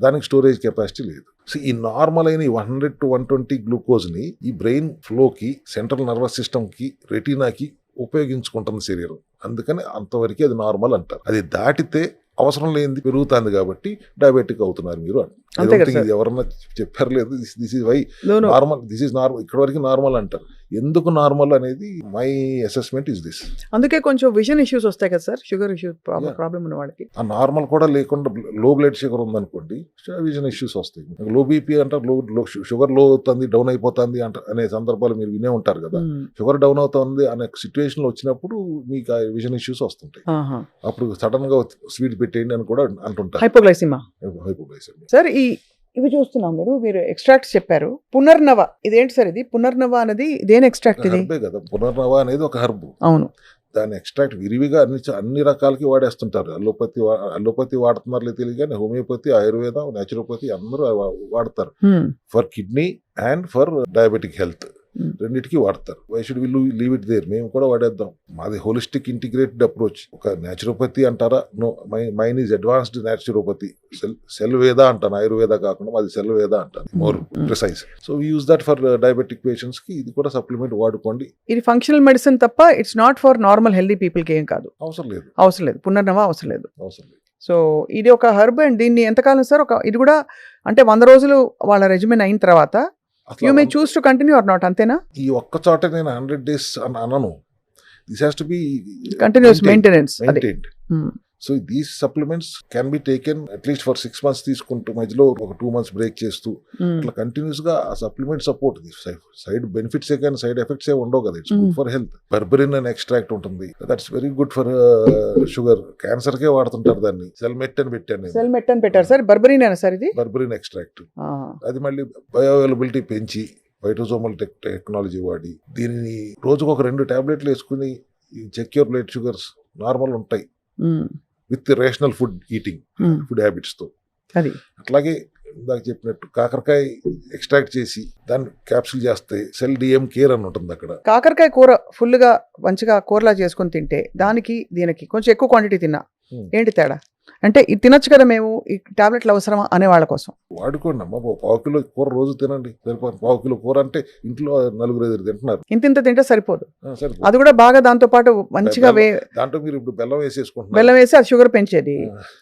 దానికి స్టోరేజ్ కెపాసిటీ లేదు. సో ఈ నార్మల్ అయిన 100 to 120 గ్లూకోజ్ ని ఈ బ్రెయిన్ ఫ్లోకి, సెంట్రల్ నర్వస్ సిస్టమ్ కి, రెటీనాకి ఉపయోగించుకుంటుంది శరీరం. అందుకని అంతవరకు అది నార్మల్ అంటారు. అది దాటితే అవసరం లేనిది పెరుగుతుంది కాబట్టి డయాబెటిక్ అవుతున్నారు మీరు అని. ఎవరన్నా చెప్పారు లేదు, this is why normal, this is normal, ఇక్కడ వరకు నార్మల్ అంటారు. ఎందుకు నార్మల్ అనేది మై అసెస్మెంట్ ఇస్ దిస్. అందుకే కొంచెం విజన్ ఇష్యూస్ వస్తాయి కదా సార్, షుగర్ ఇష్యూ ప్రాబ్లం ఉన్న వాళ్ళకి. ఆ నార్మల్ కూడా లేకుండా లో బ్లడ్ షుగర్ ఉందనుకోండి, విజన్ ఇష్యూస్ వస్తాయి. లో బీపీ అంటారు, షుగర్ లో అవుతుంది, డౌన్ అయిపోతుంది అనే సందర్భాలు మీరు వినే ఉంటారు కదా. షుగర్ డౌన్ అవుతుంది అనే సిచ్యువేషన్ లో వచ్చినప్పుడు మీకు ఆ విజన్ ఇష్యూస్ వస్తుంటాయి. అప్పుడు సడన్ గా స్వీట్ పెట్టేయండి అని కూడా అంటుంటారు. హైపోగ్లైసిమా సార్. ఇవి చూస్తున్నాం, మీరు ఎక్స్ట్రాక్ట్స్ చెప్పారు. పునర్నవ ఇదేంటి సార్? ఇది పునర్నవ అనేది ఇదేం ఎక్స్ట్రాక్ట్? ఇది కదా, పునర్నవ అనేది ఒక హెర్బ్. అవును. దాని ఎక్స్ట్రాక్ట్ విరివిగా అన్ని రకాలకి వాడేస్తుంటారు. అలోపతి వాడుతున్నారు తెలియదు కానీ హోమియోపతి, ఆయుర్వేద, న్యాచురోపతి అందరూ వాడతారు. For kidney and for diabetic health రెండింటికి వాడతారు. Why should we leave it there? మేము కూడా వాడేద్దాం. మాది హోలిస్టిక్ ఇంటిగ్రేటెడ్ అప్రోచ్. ఒక న్యాచురోపతి అంటారా? No, mine is advanced naturopathy. Cell Veda అంటాను, ఆయుర్వేద కాకుండా మాది సెల్ వేద అంటాను, more precise. So we use that for diabetic patients కి. ఇది కూడా సప్లిమెంట్ వాడుకోండి. ఇది ఫంక్షనల్ మెడిసిన్ తప్ప it's not for normal healthy people కి ఏం కాదు. అవసరం లేదు. పునర్నవ అవసరం లేదు. సో ఇది ఒక హెర్బ్. అండ్ దీన్ని ఎంతకాలం సార్? ఇది కూడా అంటే 100 రోజులు వాళ్ళ రెజిమెన్ అయిన తర్వాత you may choose to continue or not, అంతేనా? ఈ ఒక్క చోట నేను 100 days అనను. This has to be continuous maintenance. So these supplements can be taken at least for 6 months తీసుకుంటూ మధ్యలో ఒక 2 months బ్రేక్ చేస్తూ ఇట్లా కంటిన్యూస్ గా ఆ సప్లిమెంట్ సపోర్ట్. సైడ్ బెనిఫిట్స్ కానీ సైడ్ ఎఫెక్ట్స్ ఏ ఉండవు కదా. It's good for health. Berberine అనే ఎక్స్ట్రాక్ట్ ఉంటుంది, that's very good for sugar. Cancer కే వాడుతుంటారు దాన్ని. సెల్మెట్ అని పెట్టారు సార్. బర్బరిన్ అయినా సార్ ఇది? బర్బరిన్ ఎక్స్ట్రాక్ట్. అది మళ్ళీ బయో అవైలబిలిటీ పెంచి వైటోజోమల్ టెక్నాలజీ వాడి దీనిని రోజుకు ఒక 2 టాబ్లెట్లు వేసుకుని check your blood sugars normal ఉంటాయి. With rational food eating, food habits తో. అది అట్లాగే ఇందాక చెప్పినట్టు కాకరకాయ ఎక్స్ట్రాక్ట్ చేసి దాన్ని క్యాప్సూల్ చేస్తే సెల్ డిఎం కేర్ అని ఉంటుంది అక్కడ. కాకరకాయ కూర ఫుల్గా మంచిగా కూరలా చేసుకొని తింటే దానికి దీనికి కొంచెం ఎక్కువ క్వాంటిటీ తిన్నా ఏంటి తేడా? అంటే ఇది తినొచ్చు కదా, మేము ఈ టాబ్లెట్లు అవసరమా అనే వాళ్ళ కోసం వాడుకోండి అమ్మ. పావు కిలో కూర రోజు తినండి సరిపోతుంది. పావు కిలో కూర అంటే ఇంట్లో 4-5 తింటున్నారు. ఇంత తింటే సరిపోదు. సరిపోతుంది. అది కూడా బాగా దాంతో పాటు మంచిగా దాంట్లో మీరు ఇప్పుడు బెల్లం వేసేసుకుంటున్నారు. బెల్లం వేసి అది షుగర్ పెంచేది.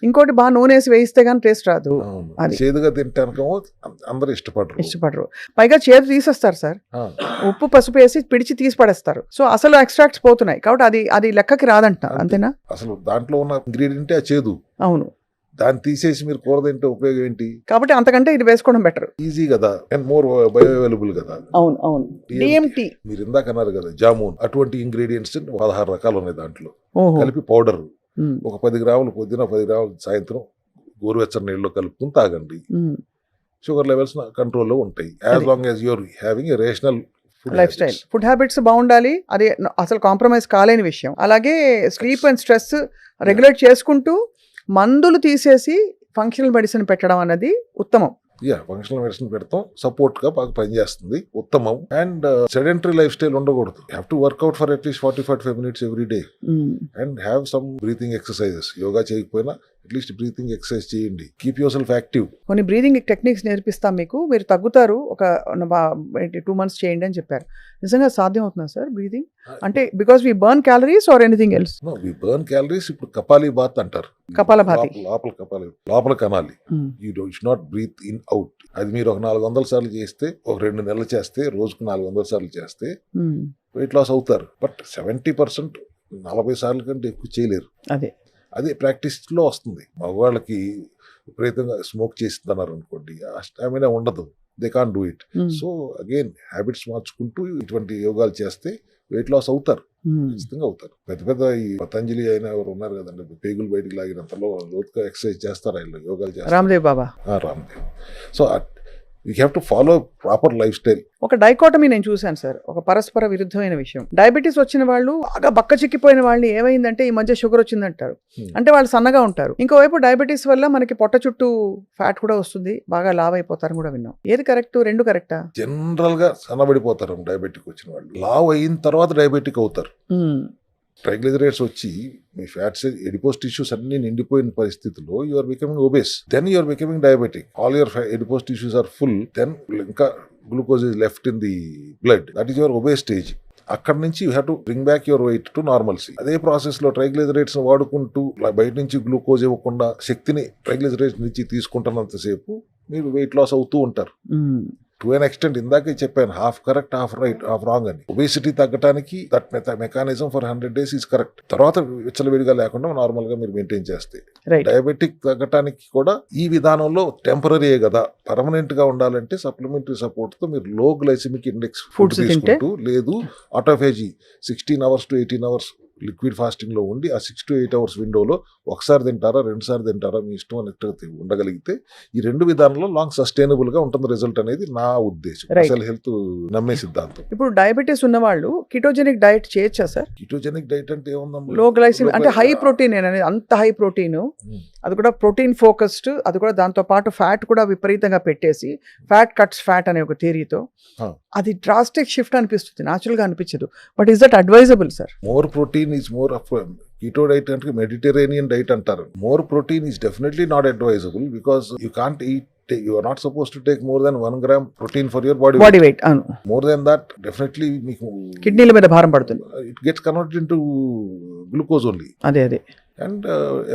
ఇంకోటి బాగా నూనె వేసి వేయిస్తే గానీ టేస్ట్ రాదు. అది చేదుగా తింటానికేమో అందరూ ఇష్టపడరు. పైగా చేదు తీసేస్తారు సార్. ఉప్పు పసుపు వేసి పిడిచి తీసి పడేస్తారు. సో అసలు ఎక్స్ట్రాక్ట్స్ పోతున్నాయి కాబట్టి అది లెక్కకి రాదంట. అంతేనా? అసలు దాంట్లో ఉన్న ఇంగ్రీడియంటే ఆ చేదు. అవును. దాన్ని తీసేసి మీరు కూర తింటే ఉపయోగం ఏంటి? కాబట్టి అంతకంటే ఇది వేసుకోవడం బెటర్. ఈజీ కదా అండ్ మోర్ బయో అవైలబుల్ కదా. అవును. డిఎంటి మీరు ఇందాక అన్నారు కదా జామున్, అటువంటి ఇంగ్రీడియంట్స్ 16 రకాలు ఉన్నాయి దాంట్లో. కలిపి పౌడర్ ఒక 10 గ్రాములు పొద్దున, 10 గ్రాములు సాయంత్రం గోరువెచ్చని నీళ్ళలో కలుపుకుని తాగండి. షుగర్ లెవెల్స్ కంట్రోల్లో ఉంటాయి. As long as you're having a rational life style. Food habits బాగుండాలి, అది అసలు కాంప్రమైజ్ కాలేని విషయం. అలాగే స్లీప్ అండ్ స్ట్రెస్ రెగ్యులేట్ చేసుకుంటూ మందులు తీసేసి ఫంక్షనల్ మెడిసిన్ పెట్టడం అన్నది ఉత్తమం. ఫంక్షనల్ మెడిసిన్ పెడతాం, సపోర్ట్ గా బాగా పనిచేస్తుంది, ఉత్తమం. అండ్ సెడెంటరీ లైఫ్ స్టైల్ ఉండకూడదు. Have to workout for at least 40-45 minutes every day and have some breathing exercises. Yoga చేయకపోయినా అట్లీస్ట్ బ్రీతింగ్ ఎక్సర్సైజ్ చేయండి. Keep yourself active. కొన్ని బ్రీతింగ్ టెక్నిక్స్ నేర్పిస్తాం మీకు, మీరు తగ్గుతారు. ఒక 2 months చేయండి అని చెప్పారు. నిజంగా సాధ్యం అవుతుందా సార్ బ్రీతింగ్? అంటే because we burn calories or anything else? No, we burn calories. ఇప్పుడు కపాలి బాత్ అంటారు. కపాలభాతి లోపల కనాలి. You should not breathe in out. అది మీరు ఒక 400 సార్లు చేస్తే, ఒక 2 నెలలు చేస్తే, రోజుకు 400 సార్లు చేస్తే వెయిట్ లాస్ అవుతారు. బట్ 70% 40 సార్లు కంటే ఎక్కువ చేయలేరు. అదే ప్రాక్టీస్ లో వస్తుంది. మగవాళ్ళకి విపరీతంగా స్మోక్ చేస్తున్నారు అనుకోండి, ఆ స్టామినా ఉండదు. They can't do it. So again habits మార్చుకుంటూ ఇటువంటి యోగాలు చేస్తే వెయిట్ లాస్ అవుతారు. ఖచ్చితంగా అవుతారు. పెద్ద ఈ పతంజలి అయినా ఎవరు ఉన్నారు కదండి, పేగులు బయటికి లాగినంతలో లోతుగా ఎక్సర్సైజ్ చేస్తారు, ఆయన యోగాలు చేస్తారు. Ramdev Baba. Ramdev. So you have to follow proper lifestyle. ఒక డైకోటమీ నేను చూశాను సార్, ఒక పరస్పర విరుద్ధమైన విషయం. డయాబెటీస్ వచ్చిన వాళ్ళు, బాగా బక్క చిక్కిపోయిన వాళ్ళని ఏమైందంటే ఈ మధ్య షుగర్ వచ్చిందంటారు. అంటే వాళ్ళు సన్నగా ఉంటారు. ఇంకోవైపు డయాబెటీస్ వల్ల మనకి పొట్ట చుట్టూ ఫ్యాట్ కూడా వస్తుంది, బాగా లావ్ అయిపోతారని కూడా విన్నాం. ఏది కరెక్ట్? రెండు కరెక్టా? జనరల్ గా సన్నబడిపోతారు డయాబెటిక్ వచ్చిన వాళ్ళు. లావ్ అయిన తర్వాత డయాబెటిక్ అవుతారు. ట్రైగ్లిజరైడ్స్ వచ్చి మీ ఫ్యాట్స్, ఎడిపోస్ టిష్యూస్ అన్ని నిండిపోయిన పరిస్థితిలో you are becoming obese. Then you are becoming diabetic. All your adipose tissues are full. Then ఇంకా glucose is left in the blood. That is your obese stage. అక్కడ నుంచి you have to bring back your weight to normalcy. అదే process లో triglycerides వాడుకుంటూ బయట నుంచి glucose ఇవ్వకుండా శక్తిని ట్రైగ్లిజరైడ్స్ నుంచి తీసుకుంటున్నంతసేపు మీరు వెయిట్ లాస్ అవుతూ ఉంటారు. టు ఎన్ ఎక్స్టెంట్ ఇందాకే చెప్పాను, half correct, half right, half wrong అని. ఒబేసిటీ తగ్గడానికి that mechanism for 100 days is correct. తర్వాత విచ్చలవిడిగా లేకుండా నార్మల్ గా మీరు మెయింటైన్ చేస్తే. డయాబెటిక్ తగ్గడానికి కూడా ఈ విధానంలో టెంపరీ కదా. పర్మనెంట్ గా ఉండాలంటే సప్లిమెంటరీ సపోర్ట్ తో మీరు లో గ్లైసిమిక్ ఇండెక్స్ ఫుడ్ తీసుకుంటూ, లేదు autophagy 16 hours to 18 hours liquid fasting లో ఉండి ఆ 6 to 8 hours విండోలో ఒకసారి తింటారా, 2 సార్లు తింటారా, మీ ఇష్టం అన్నట్టు ఉండగలిగితే ఈ 2 విధానంలో లాంగ్ సస్టైనబుల్ గా ఉంటుంది రిజల్ట్ అనేది నా ఉద్దేశం. అసలు హెల్త్ నమ్మే సిద్ధాంతం. ఇప్పుడు డయాబెటీస్ ఉన్న వాళ్ళు కిటోజెనిక్ డైట్ చేయొచ్చా సార్? కిటోజెనిక్ డైట్ అంటే ఏముందమ్మా? లో గ్లైసిమిక్ అంటే హై ప్రోటీన్ అనేది, అంత హై ప్రోటీన్, అది కూడా ప్రోటీన్ ఫోకస్డ్, అది కూడా దాంతో పాటు ఫ్యాట్ కూడా విపరీతంగా పెట్టేసి ఫ్యాట్ కట్స్ ఫ్యాట్ అనే ఒక థియరీతో అది డ్రాస్టిక్ షిఫ్ట్ అనిపిస్తుంది, న్యాచురల్ గా అనిపించదు. But is that advisable sir? More protein is more of keto diet అంటే మెడిటరేనియన్ డైట్ అంటారు. More protein is definitely not advisable because you can't eat. You are not supposed to take more than 1 gram protein for your body weight. More than that, definitely కిడ్నీల మీద భారం పడుతుంది. It gets converted into glucose only. అదే and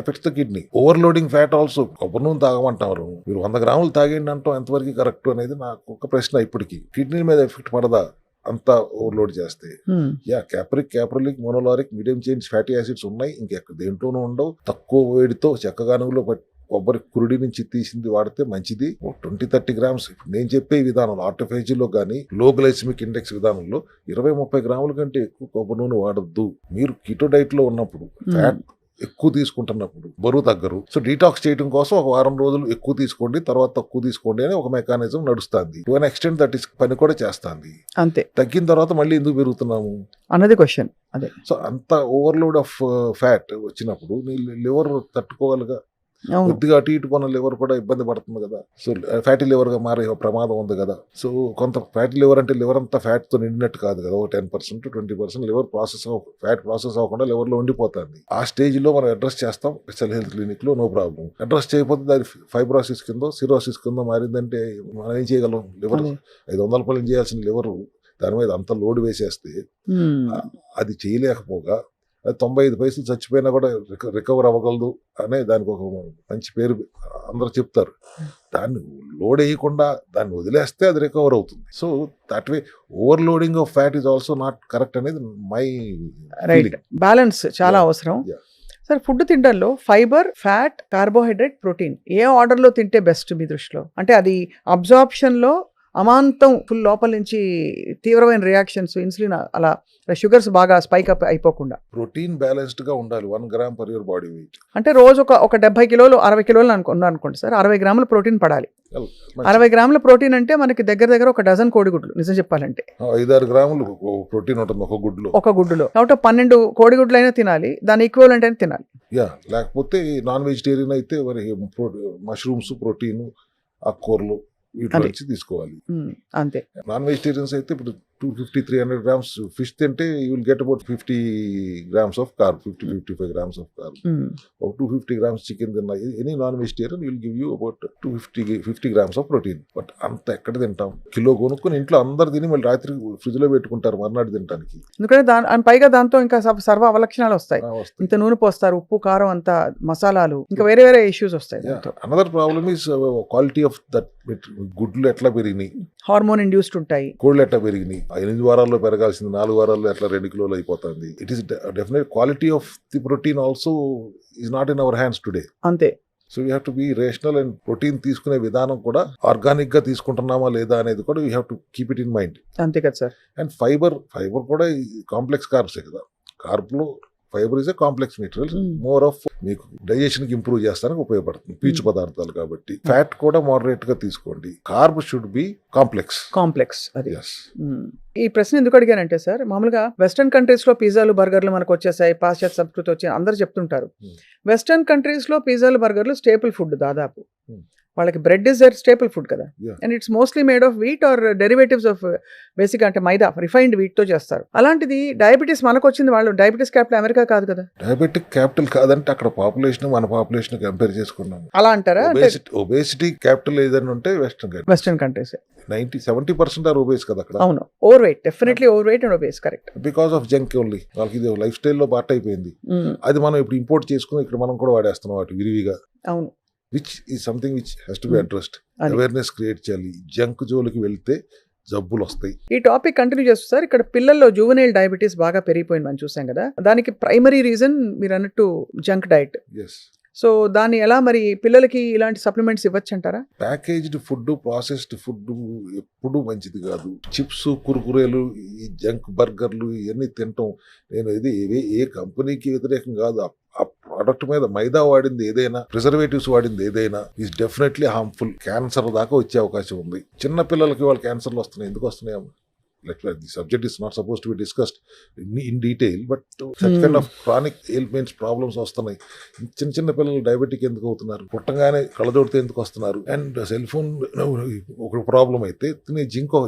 affects the kidney. Overloading fat also. కొబ్బరి నూనె తాగమంటారు, మీరు 100 grams తాగండి అంటాం, ఎంతవరకు కరెక్ట్ అనేది నాకు ఒక ప్రశ్న. ఇప్పటికి కిడ్నీ మీద ఎఫెక్ట్ పడదా అంత ఓవర్లోడ్ చేస్తే? Caprylic, monolauric, medium chain fatty acids ఉన్నాయి, ఇంకెక్కడ దేంట్లోనూ ఉండవు. తక్కువ వేడితో చెక్కగానుగులో కొబ్బరి కురుడి నుంచి తీసింది వాడితే మంచిది. 20-30 grams. నేను చెప్పే విధానంలో ఆటోఫేజీలో కానీ లో గ్లైసిమిక్ ఇండెక్స్ విధానంలో 20-30 grams కంటే ఎక్కువ కొబ్బరి నూనె వాడద్దు. మీరు కిటో డైట్ లో ఉన్నప్పుడు ఫ్యాట్ ఎక్కువ తీసుకుంటున్నప్పుడు బరువు తగ్గరు. సో డీటాక్స్ చేయడం కోసం ఒక వారం రోజులు ఎక్కువ తీసుకోండి, తర్వాత తక్కువ తీసుకోండి అని ఒక మెకానిజం నడుస్తుంది. To an extent that is పని కూడా చేస్తుంది. అంతే. తగ్గిన తర్వాత మళ్ళీ ఎందుకు పెరుగుతున్నాము అన్నది క్వశ్చన్ అదే. సో అంత ఓవర్లోడ్ ఆఫ్ ఫ్యాట్ వచ్చినప్పుడు నీ లివర్ తట్టుకోగలగా, అవును. కొద్దిగా అటు ఇటు కొన్న లివర్ కూడా ఇబ్బంది పడుతుంది కదా. సో ఫ్యాటీ లివర్ గా మారే ప్రమాదం ఉంది కదా. సో కొంత ఫ్యాటీ లివర్ అంటే లివర్ అంతా ఫ్యాట్ తో నిండినట్టు కాదు కదా, ఒక 10% 20% లివర్ ఫ్యాట్ ప్రాసెస్ అవ్వకుండా లివర్ లో ఉండిపోతుంది. ఆ స్టేజ్ లో మనం అడ్రస్ చేస్తాం సెల్ హెల్త్ క్లినిక్ లో, నో ప్రాబ్లం. అడ్రస్ చేయకపోతే దాని ఫైబ్రోసిస్ కింద సిరోసిస్ కింద మారిందంటే మనం ఏం చేయగలం? లివర్ 500 రూపాయలు చేయాల్సిన లివర్ దాని మీద అంత లోడ్ వేసేస్తే అది చేయలేకపోగా అది 95 పైసలు చచ్చిపోయినా కూడా రికవర్ అవ్వగలదు అనే దానికి ఒక మంచి పేరు అందరూ చెప్తారు. దాన్ని లోడ్ వేయకుండా దాన్ని వదిలేస్తే అది రికవర్ అవుతుంది. So that way overloading of fat is also not correct అనేది మై రైట్. బ్యాలెన్స్ చాలా అవసరం. సార్, ఫుడ్ తినడంలో ఫైబర్, ఫ్యాట్, కార్బోహైడ్రేట్, ప్రోటీన్ ఏ ఆర్డర్లో తింటే బెస్ట్ మీ దృష్టిలో? అంటే అది అబ్జార్ప్షన్లో అమాంతం ఫుల్ లోపల నుంచి తీవ్రమైన రియాక్షన్స్, ఇన్సులిన్ అలా షుగర్స్ బాగా స్పైక్ అప్ అయిపోకుండా. ప్రోటీన్ బ్యాలెన్స్డ్ గా ఉండాలి. 1 gram per your body weight. అంటే రోజు ఒక 70 కిలోలు 60 కిలోలు అనుకోండి సార్, 60 గ్రాముల ప్రోటీన్ పడాలి. 60 గ్రాముల ప్రోటీన్ అంటే మనకి దగ్గర ఒక డజన్ కోడిగుడ్లు నిజం చెప్పాలంటే. 5-6 గ్రాములు ప్రోటీన్ ఉంటుంది ఒక గుడ్డులో. కాబట్టి 12 కోడిగుడ్లు అయినా తినాలి, దాని ఈక్వలెంట్ అయినా తినాలి. లేకపోతే నాన్ వెజిటేరియన్ అయితే మరి మష్రూమ్స్, ప్రోటీన్, ఆకుకూరలు వీటి నుంచి తీసుకోవాలి. అంతే. నాన్ వెజిటేరియన్స్ అయితే ఇప్పుడు 250-300 గ్రామ్స్ ఫిష్ తింటే you will get about 50 grams of carb, 50-55 grams of carb. ఒక 250 గ్రామ్స్ చికెన్ తిన్నా any non vegetarian will give you about 250 grams of protein. But అంత ఎక్కడ తింటాం? కిలో కొనుక్కొని ఇంట్లో అందరు తిని మళ్ళీ రాత్రి ఫ్రిడ్జ్ లో పెట్టుకుంటారు మర్నాడు తినడానికి. ఎందుకంటే పైగా దాంతో ఇంకా సర్వ అవలక్షణాలు వస్తాయి. ఇంత నూనె పోస్తారు, ఉప్పు, కారం, అంత మసాలాలు, ఇంకా వేరే ఇష్యూస్ వస్తాయి. Another problem is quality of that. గుడ్లు ఎట్లా పెరిగినాయి, హార్మోన్ ఇండ్యూస్డ్ ఉంటాయి. కోళ్ళు ఎట్లా పెరిగినాయి, 8 వారాల్లో పెరగాల్సింది 4 వారాల్లో ఎట్లా 2 కిలోలు అయిపోతుంది. It is definite quality of the protein also is not in our hands today. అంతే. So you have to be rational and protein తీసుకునే విధానం కూడా ఆర్గానిక్ గా తీసుకుంటున్నామా లేదా అనేది కూడా you have to keep it in mind. అంతే కదా సార్. అండ్ ఫైబర్ కూడా కాంప్లెక్స్ కార్బ్సే కదా. కార్బ్ లో fibre is a complex material, more of మీకు డైజెషన్ కి ఇంప్రూవ్ చేస్తానికి ఉపయోగపడుతుంది, పీచు పదార్థాలు కాబట్టి. ఫ్యాట్ కూడా మోడరేట్ గా తీసుకోండి. Carb should be complex. అది ఈ ప్రశ్న ఎందుకు అడిగానంటే సార్, మామూలుగా వెస్టర్న్ కంట్రీస్ లో పిజ్జాలు, బర్గర్లు మనకు వచ్చేసాయి, పాశ్చాత్య సంస్కృతి వచ్చాయి అందరు చెప్తుంటారు. వెస్టర్న్ కంట్రీస్ లో పిజ్జాలు, బర్గర్లు స్టేపుల్ ఫుడ్ దాదాపు. వాళ్ళకి bread is their staple food కదా. And it's mostly made of wheat or derivatives of basic అంటే మైదా, రిఫైన్డ్ వీట్ తో చేస్తారు. అలాంటిది డయాబెటీస్ మనకు వచ్చింది, వాళ్ళు డయాబెటీస్ క్యాపిటల్ అమెరికా కాదు కదా. డయాబెటిక్ క్యాపిటల్ కాదంటే అక్కడ పాపులేషన్ మన పాపులేషన్ కంపేర్ చేసుకున్నాం. అలా అంటారా? ఒబేసిటీ క్యాపిటల్ ఏదైనా ఉంటే వెస్టర్న్ కంట్రీస్ 70% ఆర్ ఒబేస్ కదా అక్కడ. అవును, over weight, definitely over weight and obese, correct. Because of junk only. వాళ్ళకి ఇది లైఫ్ స్టైల్ లో పార్ట్ అయిపోయింది. అది మనం ఇప్పుడు ఇంపోర్ట్ చేసుకుని ఇక్కడ మనం కూడా వాడేస్తున్నాం వాటి విరివిగా. అవును. which is something which has to be addressed. Awareness create చేయాలి. జంక్ జోలికి వెళ్తే జబ్బులు వస్తాయి. ఈ టాపిక్ కంటిన్యూ చేస్తూ సార్, ఇక్కడ పిల్లల్లో జువెనైల్ డయాబెటీస్ బాగా పెరిగిపోయింది మనం చూసాం కదా. దానికి ప్రైమరీ రీజన్ మీరు అన్నట్టు జంక్ డైట్. సో దాన్ని ఎలా మరి పిల్లలకి ఇలాంటి సప్లిమెంట్స్ ఇవ్వచ్చు అంటారా? ప్యాకేజ్డ్ ఫుడ్, ప్రాసెస్డ్ ఫుడ్ ఎప్పుడు మంచిది కాదు. చిప్స్, కుర్కురేలు, ఈ జంక్ బర్గర్లు ఇవన్నీ తినటం, నేను ఇది ఏ కంపెనీకి వ్యతిరేకం కాదు. ఆ ప్రోడక్ట్ మీద మైదా వాడింది ఏదైనా, ప్రిజర్వేటివ్స్ వాడింది ఏదైనా ఈజ్ డెఫినెట్లీ హార్మ్ఫుల్. క్యాన్సర్ దాకా వచ్చే అవకాశం ఉంది. చిన్న పిల్లలకి వాళ్ళు క్యాన్సర్లు వస్తున్నాయి. ఎందుకు వస్తున్నాయి? The subject is not supposed to be discussed in detail, but such kind of chronic ailments, problems వస్తున్నాయి. చిన్న పిల్లలు డయాబెటిక్ ఎందుకు అవుతున్నారు? పుట్టంగానే కళ్ళజోడితే ఎందుకు వస్తున్నారు? అండ్ సెల్ ఫోన్ ఒక ప్రాబ్లం అయితే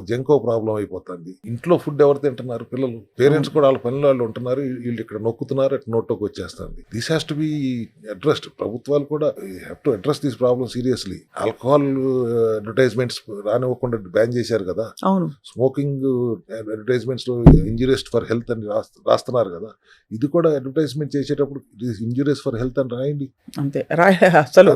జంకో ప్రాబ్లం అయిపోతుంది. ఇంట్లో ఫుడ్ ఎవరు తింటున్నారు? పిల్లలు. పేరెంట్స్ కూడా వాళ్ళ పనులు వాళ్ళు ఉంటున్నారు, వీళ్ళు ఇక్కడ నొక్కుతున్నారు, అటు నోట్లోకి వచ్చేస్తుంది. This has to be addressed. ప్రభుత్వాలు కూడా have to address this problem seriously. Alcohol advertisements రానివ్వకుండా బ్యాన్ చేశారు కదా. అవును. స్మోకింగ్ అడ్వర్టైజ్మెంట్స్ లో ఇంజూరియస్ ఫర్ హెల్త్ అని రాస్తున్నారు కదా. ఇది కూడా అడ్వర్టైజ్మెంట్ చేసేటప్పుడు ఇంజూరియస్ ఫర్ హెల్త్ అని రాయండి. అంతే. అసలు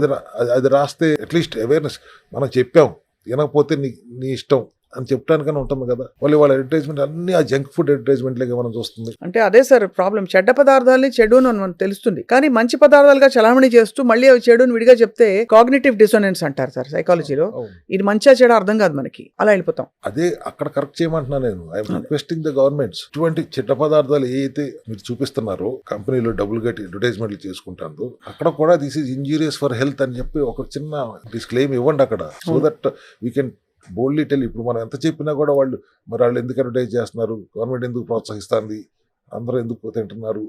అది రాస్తే అట్లీస్ట్ అవేర్నెస్. మనం చెప్పాం, వినకపోతే నీ ఇష్టం, అని చెప్పడానికైనా ఉంటుంది కదా. వాళ్ళ అడ్వర్టైజ్మెంట్ అన్ని ఆ జంక్ ఫుడ్ అడ్వర్టైజ్మెంట్లే మనం చూస్తుంది. అంటే అదే సార్ ప్రాబ్లం. చెడ్డ పదార్థాలని చెడు అని మనకు తెలుస్తుంది, కానీ మంచి పదార్థాలుగా చలామణి చేస్తూ మళ్ళీ అవి చెడుని విడిగా చెప్తే కాగ్నిటివ్ డిసోనెన్స్ అంటారు సార్ సైకాలజీలో. అవును. ఇది మంచిగా చెడు అర్థం కాదు మనకి, అలా వెళ్ళిపోతాం. అదే అక్కడ కరెక్ట్ చేయమంటున్నా నేను. ఐఎమ్ రిక్వెస్టింగ్ ద గవర్నమెంట్స్, ఇటువంటి చెడ్డ పదార్థాలు ఏదైతే మీరు చూపిస్తున్నారో కంపెనీలో డబ్బులు కట్టి అడ్వర్టైజ్మెంట్లు చేసుకుంటారో అక్కడ కూడా this is injurious for health అని చెప్పి ఒక చిన్న డిస్క్లెయిమ్ ఇవ్వండి అక్కడ. So that we can boldly tell. ఇప్పుడు మనం ఎంత చెప్పినా కూడా వాళ్ళు ఎందుకు అడ్వర్టైజ్ చేస్తున్నారు, గవర్నమెంట్ ఎందుకు ప్రోత్సహిస్తుంది, అందరూ ఎందుకు తింటున్నారు,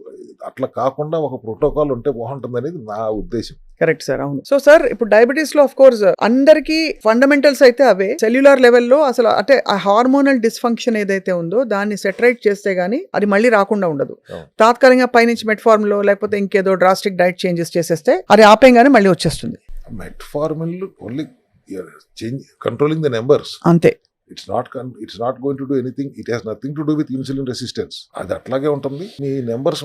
అట్లా కాకుండా ఒక ప్రోటోకాల్ ఉంటే బాగుంటుంది అనేది నా ఉద్దేశం. కరెక్ట్ సార్, అవును. సో సార్ ఇప్పుడు డయాబెటీస్ లో ఆఫ్ కోర్స్ అందరికి ఫండమెంటల్స్ అయితే అవే. సెల్యులార్ లెవెల్లో అసలు అంటే ఆ హార్మోనల్ డిస్ఫంక్షన్ ఏదైతే ఉందో దాన్ని సెటరైట్ చేస్తే గానీ అది మళ్ళీ రాకుండా ఉండదు. తాత్కాలికంగా పైనుంచి మెట్ఫార్మిన్ లో లేకపోతే ఇంకేదో డ్రాస్టిక్ డైట్ చేంజెస్ చేసేస్తే అది ఆపేయంగానే మళ్ళీ వచ్చేస్తుంది. Metformin only controlling the numbers అంతే. It's not going to do anything. It has nothing to do with insulin resistance. అది అట్లాగే ఉంటుంది. మీ నెంబర్స్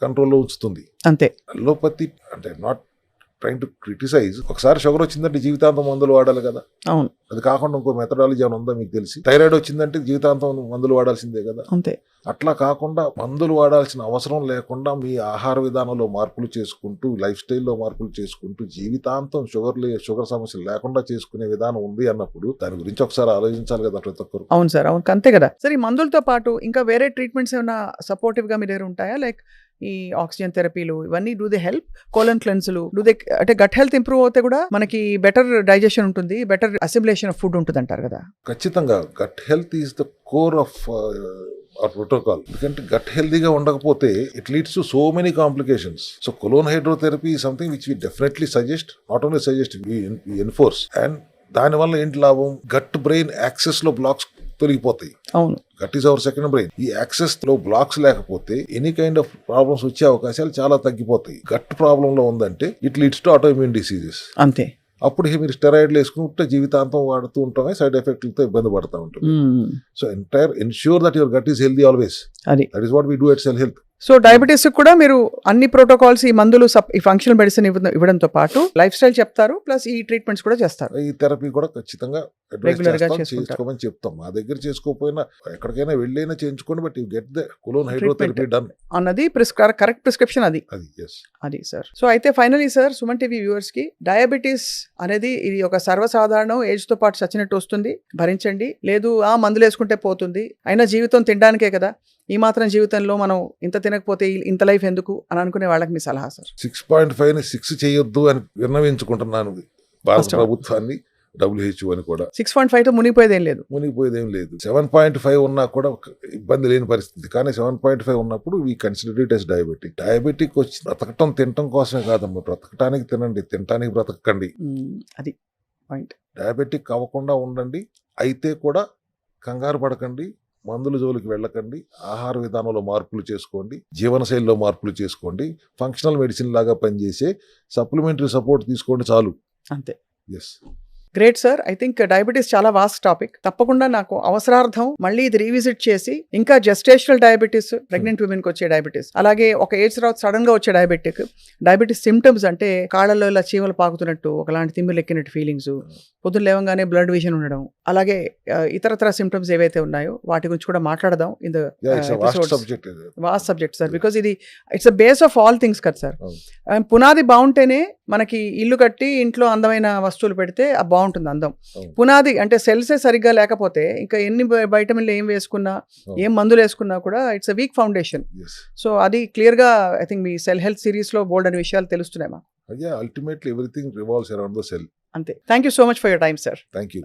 కంట్రోల్లో ఉంచుతుంది అంతే. అలోపతి అంటే నాట్ ట్రైంగ్ టు క్రిటిసైజ్. ఒకసారి షుగర్ వచ్చిందంటే జీవితాంతం మందులు వాడాలి కదా. అవును. అది కాకుండా ఇంకో మెథడాలజీ ఏమైనా ఉందా మీకు తెలిసి? థైరాయిడ్ వచ్చిందంటే జీవితాంతం మందులు వాడాల్సిందే కదా. అంతే. అట్లా కాకుండా మందులు వాడాల్సిన అవసరం లేకుండా మీ ఆహార విధానంలో మార్పులు చేసుకుంటూ, లైఫ్ స్టైల్లో మార్పులు చేసుకుంటూ జీవితాంతం షుగర్ సమస్యలు లేకుండా చేసుకునే విధానం ఉంది అన్నప్పుడు దాని గురించి ఒకసారి ఆలోచించాలి కదా ప్రతి ఒక్కరు. అవును సార్, అవును, అంతే కదా. సరే, ఈ మందులతో పాటు ఇంకా వేరే ట్రీట్మెంట్స్ ఏమైనా సపోర్టివ్ గా మీ దగ్గర ఉంటాయా? లైక్ ఈ ఆక్సిజన్ థెరపీలు ఇవన్నీ డూ దే హెల్ప్? కోలన్ క్లెన్స్లు డూ దే, అంటే గట్ హెల్త్ ఇంప్రూవ్ అవుతే కూడా మనకి బెటర్ డైజెషన్ ఉంటుంది, బెటర్ అసిమిలేషన్ ఆఫ్ ఫుడ్ ఉంటుంది అంటారు కదా. ఖచ్చితంగా gut health is the core of protocol. ఎందుకంటే గట్ హెల్దీగా ఉండకపోతే it leads to so many complications. So colon hydrotherapy is something which we definitely suggest, not only suggest, we enforce. And దానివల్ల ఏంటి లాభం? గట్ బ్రెయిన్ యాక్సెస్ లో blocks తొలగిపోతాయి. అవును. Gut is our second brain. ఈ access లో blocks లేకపోతే any kind of problems వచ్చే అవకాశాలు చాలా తగ్గిపోతాయి. గట్ ప్రాబ్లం లో ఉందంటే it leads to autoimmune diseases. అంతే. అప్పుడు మీరు స్టెరాయిడ్లు వేసుకుంటే జీవితాంతం వాడుతూ ఉంటామే, సైడ్ ఎఫెక్ట్లతో ఇబ్బంది పడుతూ ఉంటుంది. So ensure that your gut is healthy always. That is what we do at cell health. So diabetes కూడా మీరు అన్ని ప్రోటోకాల్స్, ఈ మందులు, ఈ ఫంక్షనల్ మెడిసిన్ ఇవ్వడంతో పాటు లైఫ్ స్టైల్ చెప్తారు, ప్లస్ ఈ ట్రీట్మెంట్స్ కూడా చేస్తారు. ఈ థెరపీ కూడా ఖచ్చితంగా రెగ్యులర్ గా చేసుకోమని చెప్తాం. మా దగ్గర చేసుకోకపోయినా ఎక్కడికైనా వెళ్ళైనా చేయించుకోండి, but you get the colon hydrotherapy done అన్నది కరెక్ట్ ప్రిస్క్రిప్షన్. అది సార్. సో అయితే finally sir, Suman TV viewers కి డయాబెటీస్ అనేది ఇది ఒక సర్వసాధారణం, ఏజ్ తో పాటు చచ్చినట్టు వస్తుంది, భరించండి. లేదు మందులు వేసుకుంటే పోతుంది, అయినా జీవితం తినడానికే కదా, ఈ మాత్రం జీవితంలో మనం ఇంత తినకపోతే ఇంత లైఫ్ ఎందుకు అని అనుకునే వాళ్ళకి మీ సలహా సార్? 6.5 ని 6 చేయొద్దు అని విన్నవించుకుంటున్నాను భారత ప్రభుత్వాన్ని, WHO అని కూడా. 6.5 తో మునిగిపోయేదేం లేదు. 7.5 ఉన్నా కూడా ఇబ్బంది లేని పరిస్థితి. కానీ 7.5 ఉన్నప్పుడు we consider it as diabetic. Diabetic వచ్చి బ్రతకటం తినటం కోసమే కాదమ్మా, బ్రతకటానికి తినండి, తినటానికి బ్రతకండి. అది పాయింట్. డయాబెటిక్ అవ్వకుండా ఉండండి, అయితే కూడా కంగారు పడకండి, మందుల జోలికి వెళ్ళకండి, ఆహార విధానంలో మార్పులు చేసుకోండి, జీవనశైలిలో మార్పులు చేసుకోండి, ఫంక్షనల్ మెడిసిన్ లాగా పనిచేసే సప్లిమెంటరీ సపోర్ట్ తీసుకోండి చాలు. అంతే. Yes. Great sir. I think diabetes చాలా వాస్ట్ టాపిక్. తప్పకుండా నాకు అవసరార్థం మళ్ళీ ఇది రీవిజిట్ చేసి, ఇంకా జెస్టేషనల్ డయాబెటీస్, ప్రెగ్నెంట్ ఉమెన్ కి వచ్చే డయాబెటీస్, అలాగే ఒక ఏజ్ తర్వాత సడన్ గా వచ్చే డయాబెటీస్ సిమ్టమ్స్, అంటే కాళ్ళలో ఇలా చీమలు పాకుతున్నట్టు, ఒకలాంటి తిమ్మిలు ఎక్కినట్టు ఫీలింగ్స్, పొద్దున్న లేవగానే బ్లడ్ విజన్ ఉండడం, అలాగే ఇతరత్ర సిమ్టమ్స్ ఏవైతే ఉన్నాయో వాటి గురించి కూడా మాట్లాడదాం. In the vast subject sir, because ఇది it's a base of all things కదా సార్. పునాది బాగుంటేనే మనకి ఇల్లు కట్టి ఇంట్లో అందమైన వస్తువులు పెడితే బాగుంటుంది అందం. పునాది అంటే సెల్సే సరిగ్గా లేకపోతే ఇంకా ఎన్ని వైటమిన్లు ఏం వేసుకున్నా, ఏం మందులు వేసుకున్నా కూడా it's a weak foundation. So అది క్లియర్ గా ఐ థింక్ మీ సెల్ హెల్త్ సిరీస్ లో బోల్డ్ అనే విషయాలు తెలుస్తున్నాయి మాకు. Ultimately everything revolves around the cell. అంతే. Thank you so much for your time sir. Thank you.